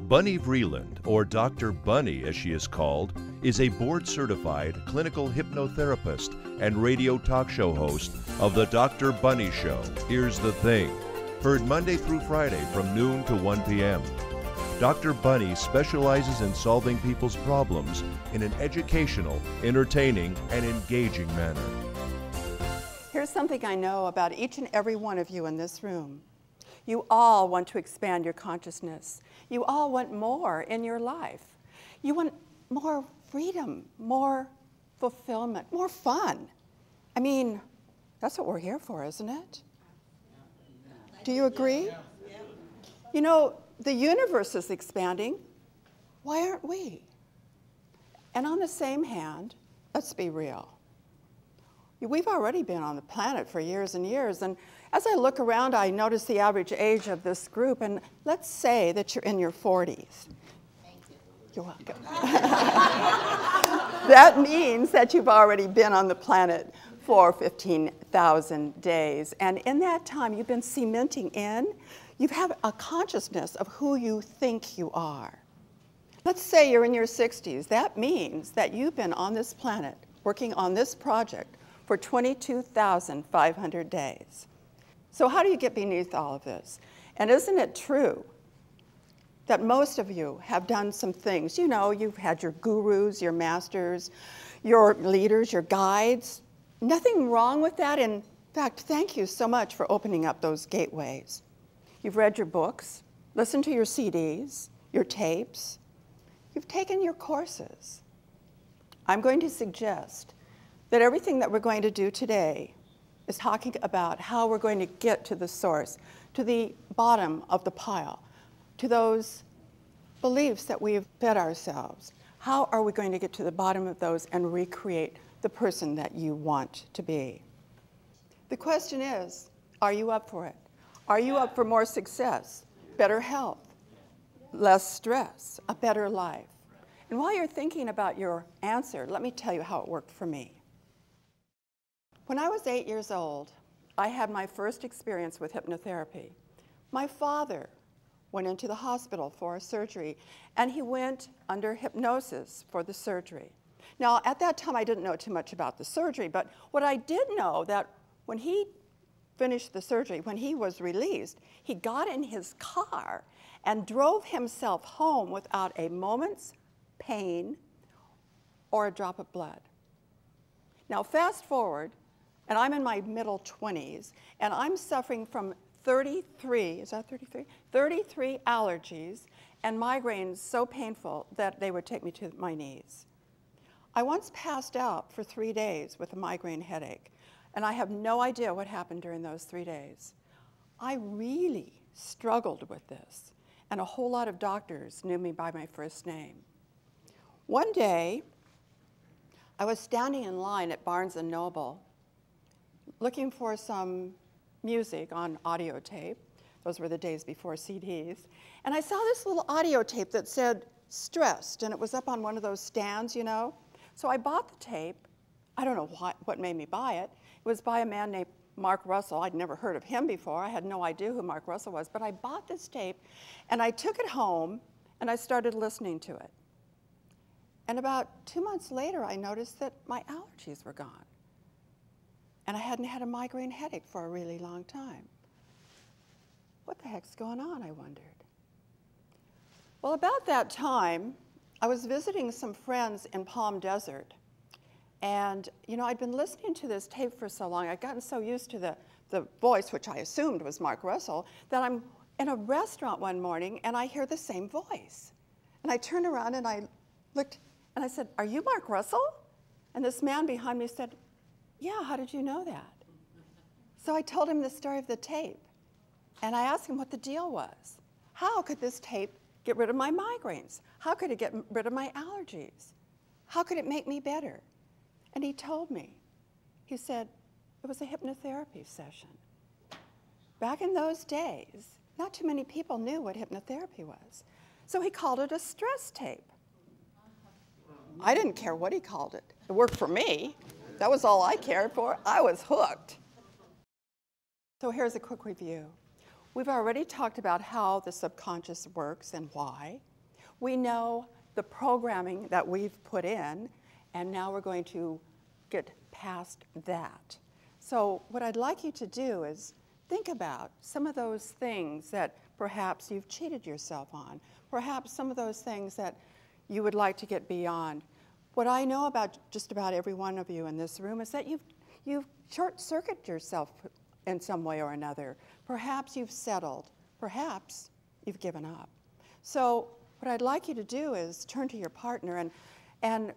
Bunny Vreeland, or Dr. Bunny as she is called, is a board-certified clinical hypnotherapist and radio talk show host of The Dr. Bunny Show. Here's the Thing, heard Monday through Friday from noon to 1 p.m. Dr. Bunny specializes in solving people's problems in an educational, entertaining, and engaging manner. Here's something I know about each and every one of you in this room. You all want to expand your consciousness. You all want more in your life. You want more freedom, more fulfillment, more fun. I mean, that's what we're here for, isn't it? Do you agree? You know, the universe is expanding. Why aren't we? And on the same hand, let's be real. We've already been on the planet for years and years, and as I look around, I notice the average age of this group, and let's say that you're in your 40s. Thank you. You're welcome. That means that you've already been on the planet for 15,000 days, and in that time, you've been cementing in, you have a consciousness of who you think you are. Let's say you're in your 60s. That means that you've been on this planet working on this project for 22,500 days. So how do you get beneath all of this? And isn't it true that most of you have done some things? You know, you've had your gurus, your masters, your leaders, your guides. Nothing wrong with that. In fact, thank you so much for opening up those gateways. You've read your books, listened to your CDs, your tapes. You've taken your courses. I'm going to suggest that everything that we're going to do today is talking about how we're going to get to the source, to the bottom of the pile, to those beliefs that we've fed ourselves. How are we going to get to the bottom of those and recreate the person that you want to be? The question is, are you up for it? Are you up for more success, better health, less stress, a better life? And while you're thinking about your answer, let me tell you how it worked for me. When I was 8 years old, I had my first experience with hypnotherapy. My father went into the hospital for a surgery, and he went under hypnosis for the surgery. Now, at that time, I didn't know too much about the surgery, but what I did know that when he finished the surgery, when he was released, he got in his car and drove himself home without a moment's pain or a drop of blood. Now, fast forward, and I'm in my middle 20s, and I'm suffering from 33 allergies and migraines so painful that they would take me to my knees. I once passed out for 3 days with a migraine headache, and I have no idea what happened during those 3 days. I really struggled with this, and a whole lot of doctors knew me by my first name. One day, I was standing in line at Barnes & Noble looking for some music on audio tape. Those were the days before CDs. And I saw this little audio tape that said stressed, and it was up on one of those stands, you know. So I bought the tape. I don't know what made me buy it. It was by a man named Mark Russell. I'd never heard of him before. I had no idea who Mark Russell was, but I bought this tape, and I took it home, and I started listening to it. And about 2 months later, I noticed that my allergies were gone. And I hadn't had a migraine headache for a really long time. What the heck's going on, I wondered. Well, about that time, I was visiting some friends in Palm Desert. And, you know, I'd been listening to this tape for so long, I'd gotten so used to the voice, which I assumed was Mark Russell, that I'm in a restaurant one morning, and I hear the same voice. And I turned around, and I looked, and I said, "Are you Mark Russell?" And this man behind me said, "Yeah, how did you know that?" So I told him the story of the tape, and I asked him what the deal was. How could this tape get rid of my migraines? How could it get rid of my allergies? How could it make me better? And he told me. He said, it was a hypnotherapy session. Back in those days, not too many people knew what hypnotherapy was. So he called it a stress tape. I didn't care what he called it. It worked for me. That was all I cared for. I was hooked. So here's a quick review. We've already talked about how the subconscious works and why. We know the programming that we've put in, and now we're going to get past that. So what I'd like you to do is think about some of those things that perhaps you've cheated yourself on, perhaps some of those things that you would like to get beyond. What I know about just about every one of you in this room is that you've short-circuited yourself in some way or another. Perhaps you've settled, perhaps you've given up. So what I'd like you to do is turn to your partner, and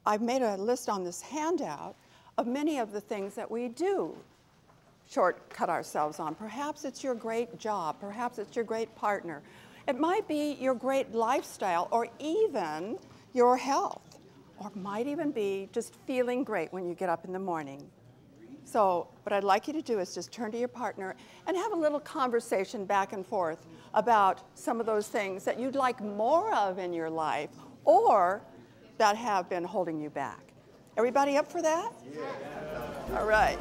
I've made a list on this handout of many of the things that we do shortcut ourselves on. Perhaps it's your great job, perhaps it's your great partner. It might be your great lifestyle, or even your health, or it might even be just feeling great when you get up in the morning. So what I'd like you to do is just turn to your partner and have a little conversation back and forth about some of those things that you'd like more of in your life, or that have been holding you back. Everybody up for that? Yeah. All right.